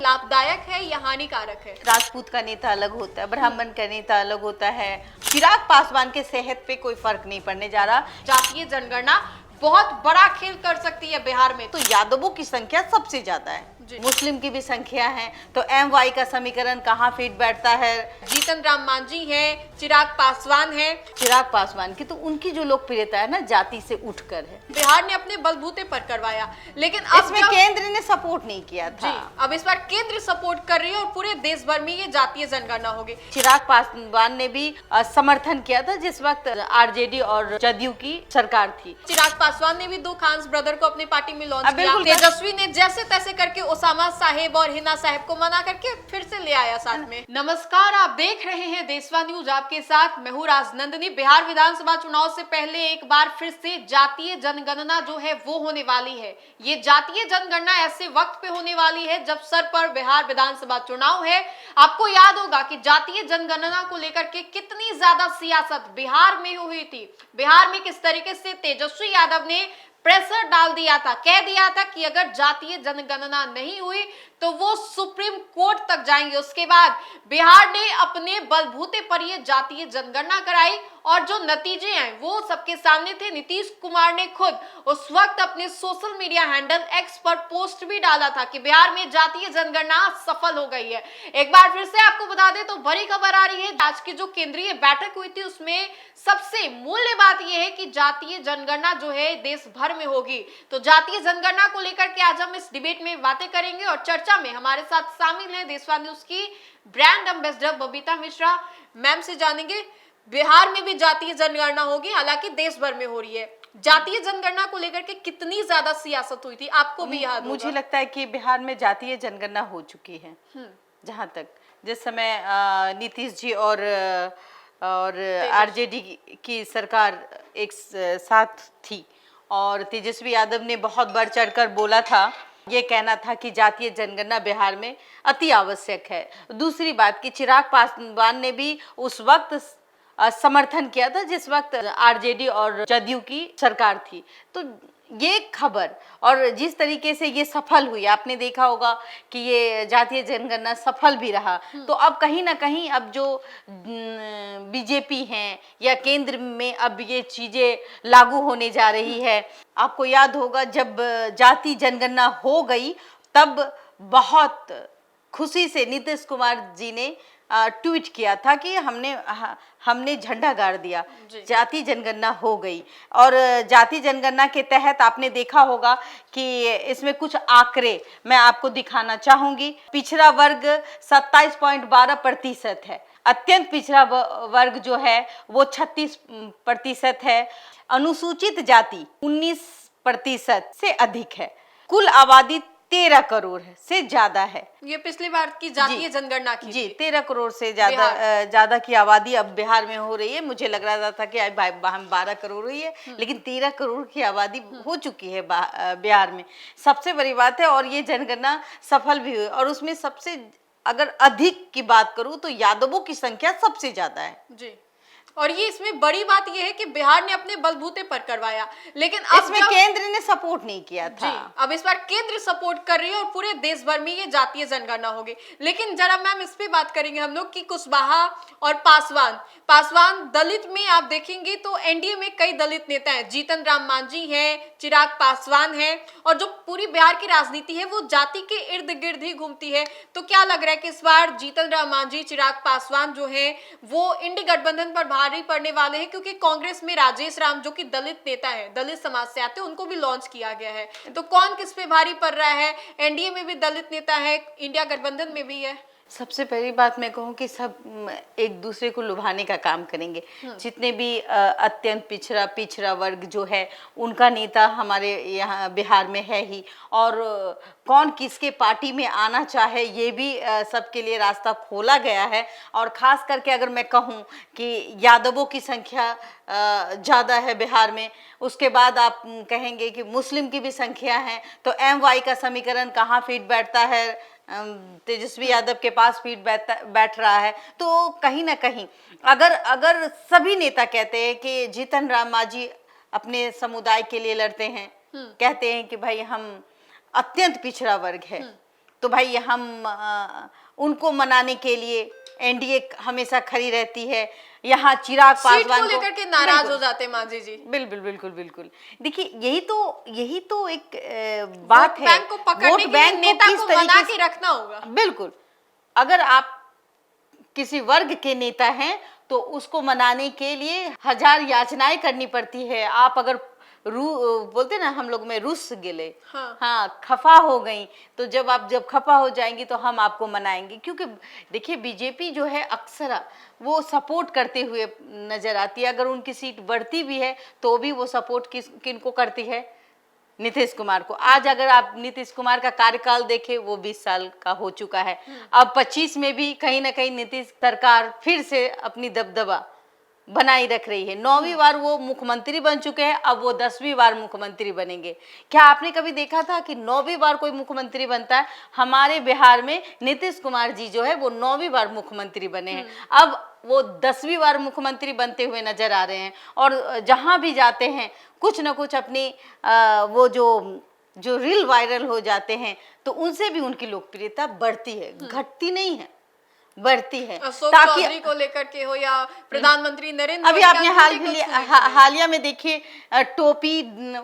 लाभदायक है या हानिकारक है? राजपूत का नेता अलग होता है, ब्राह्मण का नेता अलग होता है। चिराग पासवान के सेहत पे कोई फर्क नहीं पड़ने जा रहा। जातीय जनगणना बहुत बड़ा खेल कर सकती है बिहार में। तो यादवों की संख्या सबसे ज्यादा है, मुस्लिम की भी संख्या है, तो MY का समीकरण कहाँ फिट बैठता है? जीतन राम मांझी है, चिराग पासवान है। चिराग पासवान की तो उनकी जो लोकप्रियता है ना जाति से उठकर है। बिहार ने अपने बलबूते पर करवाया, लेकिन अब इसमें केंद्र ने सपोर्ट नहीं किया था। अब इस बार केंद्र सपोर्ट कर रही है और पूरे देश भर में ये जातीय जनगणना होगी। चिराग पासवान ने भी समर्थन किया था जिस वक्त RJD और जदयू की सरकार थी। चिराग पासवान ने भी दो खान ब्रदर को अपनी पार्टी में लॉन्च किया। तेजस्वी ने जैसे तैसे करके ओसामा साहेब और हिना साहेब को मना करके फिर से ले आया साथ में। नमस्कार, आप देख रहे हैं देशवा न्यूज, आपके साथ मैं हूं राजनंदिनी। बिहार विधानसभा चुनाव से पहले एक बार फिर से जातीय जनगणना जो है वो होने वाली है। ये जातीय जनगणना ऐसे वक्त पे होने वाली है जब सर पर बिहार विधानसभा चुनाव है। आपको याद होगा कि जातीय जनगणना को लेकर के कितनी ज्यादा सियासत बिहार में हुई थी। बिहार में किस तरीके से तेजस्वी यादव ने प्रेशर डाल दिया था, कह दिया था कि अगर जातीय जनगणना नहीं हुई तो वो सुप्रीम कोर्ट तक जाएंगे। उसके बाद बिहार ने अपने बलबूते पर ये जातीय जनगणना कराई और जो नतीजे हैं वो सबके सामने थे। नीतीश कुमार ने खुद उस वक्त अपने सोशल मीडिया हैंडल X पर पोस्ट भी डाला था कि बिहार में जातीय जनगणना सफल हो गई है। एक बार फिर से आपको बता दें तो बड़ी खबर आ रही है। आज की जो केंद्रीय बैठक हुई थी उसमें सबसे मूल्य बात यह है कि जातीय जनगणना जो है देश भर में होगी। तो जातीय जनगणना को लेकर के आज हम इस डिबेट में बातें करेंगे और चर्चा में हमारे साथ शामिल है देशवा न्यूज की brand ambassador Babita Mishra. Ma'am से जानेंगे बिहार में भी जातीय जनगणना होगी, हालांकि देश भर में हो रही है। जातीय जनगणना को लेकर के कितनी ज्यादा सियासत हुई थी, आपको भी याद होगा। मुझे लगता है कि बिहार में जातीय जनगणना हो चुकी है। जहां तक जिस समय नीतीश जी और RJD की सरकार एक साथ थी और तेजस्वी यादव ने बहुत बढ़ चढ़कर बोला था, ये कहना था कि जातीय जनगणना बिहार में अति आवश्यक है। दूसरी बात कि चिराग पासवान ने भी उस वक्त समर्थन किया था जिस वक्त RJD और जदयू की सरकार थी। तो ये खबर और जिस तरीके से ये सफल हुई, आपने देखा होगा कि ये जातीय जनगणना सफल भी रहा। तो अब कहीं ना कहीं अब जो BJP हैं या केंद्र में अब ये चीजें लागू होने जा रही है। आपको याद होगा जब जातीय जनगणना हो गई तब बहुत खुशी से नीतीश कुमार जी ने ट्वीट किया था कि हमने झंडा गाड़ दिया, जाति जनगणना हो गई। और जाति जनगणना के तहत आपने देखा होगा कि इसमें कुछ आंकड़े मैं आपको दिखाना चाहूंगी। पिछड़ा वर्ग 27.12% है, अत्यंत पिछड़ा वर्ग जो है वो 36% है, अनुसूचित जाति 19% से अधिक है, कुल आबादी 13 करोड़ से ज्यादा है। ये पिछली बार की जातीय जनगणना की जी 13 करोड़ से ज्यादा की आबादी अब बिहार में हो रही है। मुझे लग रहा था कि 12 करोड़ हुई है, लेकिन 13 करोड़ की आबादी हो चुकी है बिहार में। सबसे बड़ी बात है और ये जनगणना सफल भी हुई और उसमें सबसे अगर अधिक की बात करूं तो यादवों की संख्या सबसे ज्यादा है जी। और ये इसमें बड़ी बात यह है कि बिहार ने अपने बलबूते पर करवाया, लेकिन अब इसमें केंद्र ने सपोर्ट नहीं किया था। अब इस बार केंद्र सपोर्ट कर रही है और पूरे देश भर में ये जातीय जनगणना होगी। लेकिन जरा मैम इस पे बात करेंगे हम लोग कि कुशवाहा और पासवान दलित में आप देखेंगे तो NDA में कई दलित नेता हैं, जीतन राम मांझी हैं, चिराग पासवान हैं, और जो पूरी बिहार की राजनीति है वो जाति के इर्द गिर्द ही घूमती है। तो क्या लग रहा है कि इस बार जीतन राम मांझी, चिराग पासवान जो है वो इंडी गठबंधन पर भारी पड़ने वाले हैं? क्योंकि कांग्रेस में राजेश राम जो कि दलित नेता है, दलित समाज से आते हैं, उनको भी लॉन्च किया गया है। तो कौन किस पे भारी पड़ रहा है? NDA में भी दलित नेता है, इंडिया गठबंधन में भी है। सबसे पहली बात मैं कहूँ कि सब एक दूसरे को लुभाने का काम करेंगे। जितने भी अत्यंत पिछड़ा वर्ग जो है उनका नेता हमारे यहाँ बिहार में है ही, और कौन किसके पार्टी में आना चाहे ये भी सबके लिए रास्ता खोला गया है। और ख़ास करके अगर मैं कहूँ कि यादवों की संख्या ज़्यादा है बिहार में, उसके बाद आप कहेंगे कि मुस्लिम की भी संख्या है, तो MY का समीकरण कहाँ फिट बैठता है? तेजस्वी यादव के पास फीट बैठ रहा है। तो कहीं ना कहीं अगर सभी नेता कहते हैं कि जीतन राम मांझी अपने समुदाय के लिए लड़ते हैं, कहते हैं कि भाई हम अत्यंत पिछड़ा वर्ग है, तो भाई हम उनको मनाने के लिए एनडीए हमेशा खड़ी रहती है। यहाँ चिराग सीट पासवान को लेकर के नाराज हो जाते हैं मांझी जी। बिल्कुल बिल्कुल बिल्कुल। देखिए यही तो एक बात है। बैंक को पकड़ने के लिए नेता को मना के रखना होगा। बिल्कुल, अगर आप किसी वर्ग के नेता हैं तो उसको मनाने के लिए हजार याचनाएं करनी पड़ती है। आप अगर बोलते ना हम लोग में रुस गिले, हाँ खफा हो गई, तो जब खफा हो जाएंगी तो हम आपको मनाएंगे। क्योंकि देखिए बीजेपी जो है अक्सर वो सपोर्ट करते हुए नजर आती है। अगर उनकी सीट बढ़ती भी है तो भी वो सपोर्ट किनको करती है? नीतीश कुमार को। आज अगर आप नीतीश कुमार का कार्यकाल देखें, वो 20 साल का हो चुका है। अब 25 में भी कहीं ना कहीं नीतीश सरकार फिर से अपनी दबदबा बनाई रख रही है। 9वीं बार वो मुख्यमंत्री बन चुके हैं, अब वो 10वीं बार मुख्यमंत्री बनेंगे। क्या आपने कभी देखा था कि 9वीं बार कोई मुख्यमंत्री बनता है? हमारे बिहार में नीतीश कुमार जी जो है वो 9वीं बार मुख्यमंत्री बने हैं। अब वो 10वीं बार मुख्यमंत्री बनते हुए नजर आ रहे हैं और जहां भी जाते हैं कुछ ना कुछ अपनी वो जो रील वायरल हो जाते हैं तो उनसे भी उनकी लोकप्रियता बढ़ती है, घटती नहीं है, बढ़ती है। अशोक चौधरी को लेकर के हो या प्रधानमंत्री नरेंद्र अभी आपने हालिया में देखिए टोपी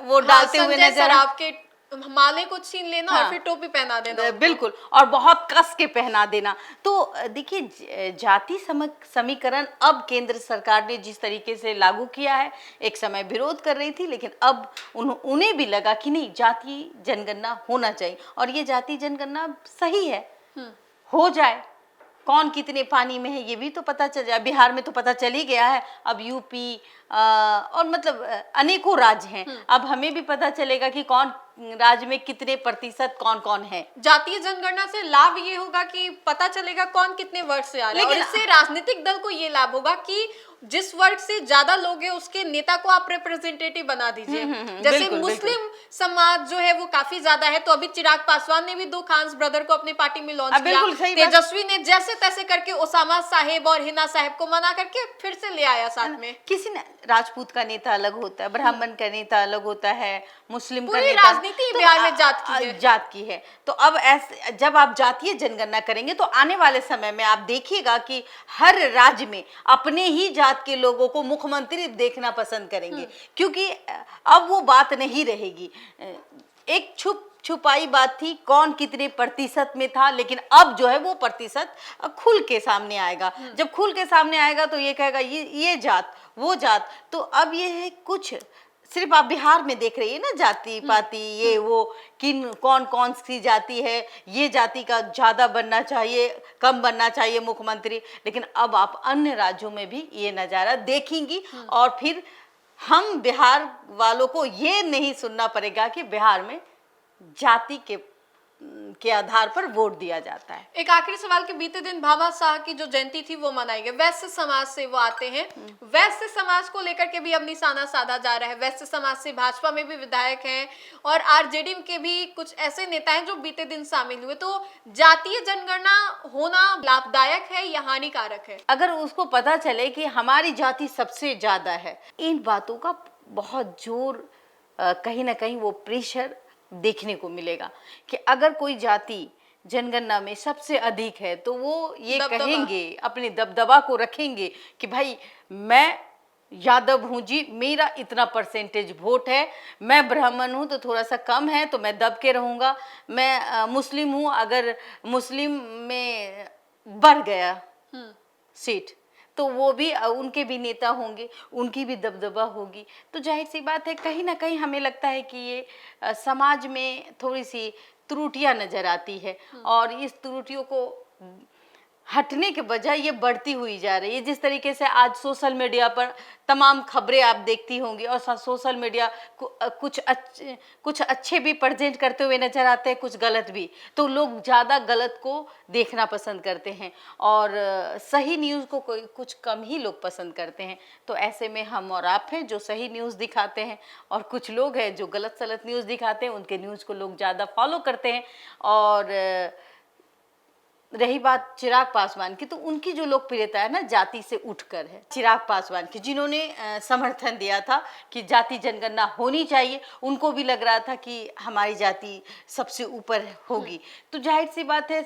वो डालते हुए नजर आपके माले को छीन लेना और फिर टोपी पहना देना, बिल्कुल, और बहुत कस के पहना देना। तो देखिए जाति समीकरण अब केंद्र सरकार ने जिस तरीके से लागू किया है, एक समय विरोध कर रही थी, लेकिन अब उन्हें भी लगा कि नहीं, जाति जनगणना होना चाहिए और ये जाति जनगणना सही है, हो जाए। कौन कितने पानी में है ये भी तो पता चल जाए। बिहार में तो पता चल ही गया है, अब यूपी और मतलब अनेकों राज्य हैं, अब हमें भी पता चलेगा कि कौन राज्य में कितने प्रतिशत कौन कौन है। जातीय जनगणना से लाभ ये होगा कि पता चलेगा कौन कितने वर्ग से आ रहा है, और इससे राजनीतिक दल को ये लाभ होगा कि जिस वर्ग से ज्यादा लोग हैं उसके नेता को आप रिप्रेजेंटेटिव बना दीजिए। जैसे बिल्कुल, मुस्लिम समाज जो है वो काफी ज्यादा है, तो अभी चिराग पासवान ने भी 2 खान ब्रदर को अपनी पार्टी में लॉन्च किया। तेजस्वी ने जैसे तैसे करके ओसामा साहेब और हिना साहेब को मना करके फिर से ले आया साथ में। किसी ने राजपूत का नेता अलग होता है, ब्राह्मण का नेता अलग होता है, मुस्लिम का पूरी नेता, राजनीति बिहार में जात की है। तो अब ऐसे जब आप जातीय जनगणना करेंगे तो आने वाले समय में आप देखिएगा कि हर राज्य में अपने ही जात के लोगों को मुख्यमंत्री देखना पसंद करेंगे, क्योंकि अब वो बात नहीं रहेगी। एक छुपाई बात थी कौन कितने प्रतिशत में था, लेकिन अब जो है वो प्रतिशत खुल के सामने आएगा। जब खुल के सामने आएगा तो ये कहेगा ये जात वो जात। तो अब ये है कुछ सिर्फ आप बिहार में देख रही है ना, जाति पाति ये वो, कौन सी जाति है, ये जाति का ज्यादा बनना चाहिए कम बनना चाहिए मुख्यमंत्री, लेकिन अब आप अन्य राज्यों में भी ये नजारा देखेंगी। और फिर हम बिहार वालों को ये नहीं सुनना पड़ेगा कि बिहार में जाति के आधार पर वोट दिया जाता है। एक आखिरी सवाल के बीते दिन भाभा शाह की जो जयंती थी वो मनाई गई, वैश्य समाज से वो आते हैं, वैश्य समाज को लेकर के भी अब निशाना साधा जा रहा है। वैश्य समाज से भाजपा में भी विधायक हैं और आरजेडी के भी कुछ ऐसे नेता हैं जो बीते दिन शामिल हुए। तो जातीय जनगणना होना लाभदायक है या हानिकारक है? अगर उसको पता चले कि हमारी जाति सबसे ज्यादा है, इन बातों का बहुत जोर कहीं ना कहीं वो प्रेशर देखने को मिलेगा कि अगर कोई जाति जनगणना में सबसे अधिक है तो वो ये कहेंगे, अपने दबदबा को रखेंगे कि भाई मैं यादव हूँ जी, मेरा इतना परसेंटेज वोट है, मैं ब्राह्मण हूँ तो थोड़ा सा कम है तो मैं दब के रहूँगा, मैं मुस्लिम हूँ, अगर मुस्लिम में बढ़ गया सीट तो वो भी उनके भी नेता होंगे, उनकी भी दबदबा होगी। तो जाहिर सी बात है कहीं ना कहीं हमें लगता है कि ये समाज में थोड़ी सी त्रुटियां नजर आती है और इस त्रुटियों को हटने के बजाय ये बढ़ती हुई जा रही है। जिस तरीके से आज सोशल मीडिया पर तमाम खबरें आप देखती होंगी और सोशल मीडिया कुछ अच्छे भी प्रेजेंट करते हुए नजर आते हैं, कुछ गलत भी, तो लोग ज़्यादा गलत को देखना पसंद करते हैं और सही न्यूज़ को कुछ कम ही लोग पसंद करते हैं। तो ऐसे में हम और आप हैं जो सही न्यूज़ दिखाते हैं और कुछ लोग हैं जो गलत सलत न्यूज़ दिखाते हैं, उनके न्यूज़ को लोग ज़्यादा फॉलो करते हैं और रही बात चिराग पासवान की, तो उनकी जो लोकप्रियता है ना जाति से उठकर है। चिराग पासवान की जिन्होंने समर्थन दिया था कि जाति जनगणना होनी चाहिए, उनको भी लग रहा था कि हमारी जाति सबसे ऊपर होगी, तो जाहिर सी बात है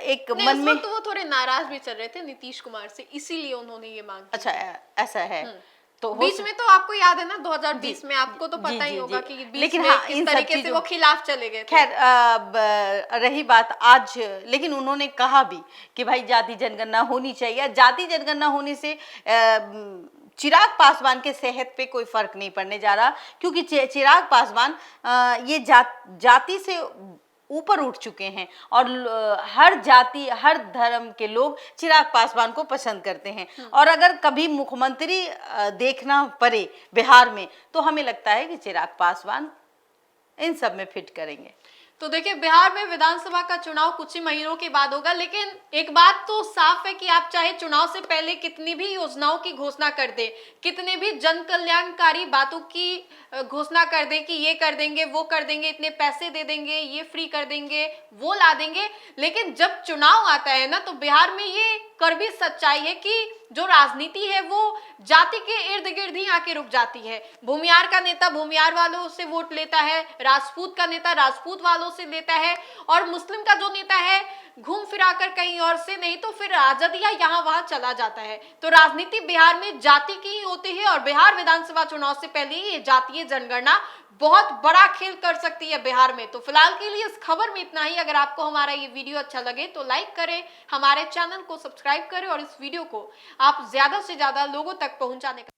एक मन में तो वो थोड़े नाराज भी चल रहे थे नीतीश कुमार से, इसीलिए उन्होंने ये मांग की। अच्छा ऐसा है। तो बीच में तो आपको याद है ना 2020 में, आपको तो पता ही होगा कि बीच लेकिन में हाँ, किस इन सब तरीके से चीजों वो खिलाफ चले गए थे। खैर रही बात आज, लेकिन उन्होंने कहा भी कि भाई जाति जनगणना होनी चाहिए। जाति जनगणना होने से चिराग पासवान के सेहत पे कोई फर्क नहीं पड़ने जा रहा, क्योंकि चिराग पासवान ये जाति से ऊपर उठ चुके हैं और हर जाति हर धर्म के लोग चिराग पासवान को पसंद करते हैं। और अगर कभी मुख्यमंत्री देखना पड़े बिहार में, तो हमें लगता है कि चिराग पासवान इन सब में फिट करेंगे। तो देखिए, बिहार में विधानसभा का चुनाव कुछ ही महीनों के बाद होगा, लेकिन एक बात तो साफ है कि आप चाहे चुनाव से पहले कितनी भी योजनाओं की घोषणा कर दे, कितने भी जन कल्याणकारी बातों की घोषणा कर दे कि ये कर देंगे, वो कर देंगे, इतने पैसे दे देंगे, ये फ्री कर देंगे, वो ला देंगे, लेकिन जब चुनाव आता है ना, तो बिहार में ये कड़वी सच्चाई है कि जो राजनीति है वो जाति के इर्द गिर्द ही आके रुक जाती है। भूमियार का नेता भूमियार वालों से वोट लेता है, राजपूत का नेता राजपूत वालों से लेता है, और मुस्लिम का जो नेता है घूम फिरा कर कहीं और से, नहीं तो फिर राजदिया यहाँ वहां चला जाता है। तो राजनीति बिहार में जाति की ही होती है, और बिहार विधानसभा चुनाव से पहले ये जातीय जनगणना बहुत बड़ा खेल कर सकती है बिहार में। तो फिलहाल के लिए इस खबर में इतना ही। अगर आपको हमारा ये वीडियो अच्छा लगे तो लाइक करें, हमारे चैनल को सब्सक्राइब करें और इस वीडियो को आप ज्यादा से ज्यादा लोगों तक पहुंचाने का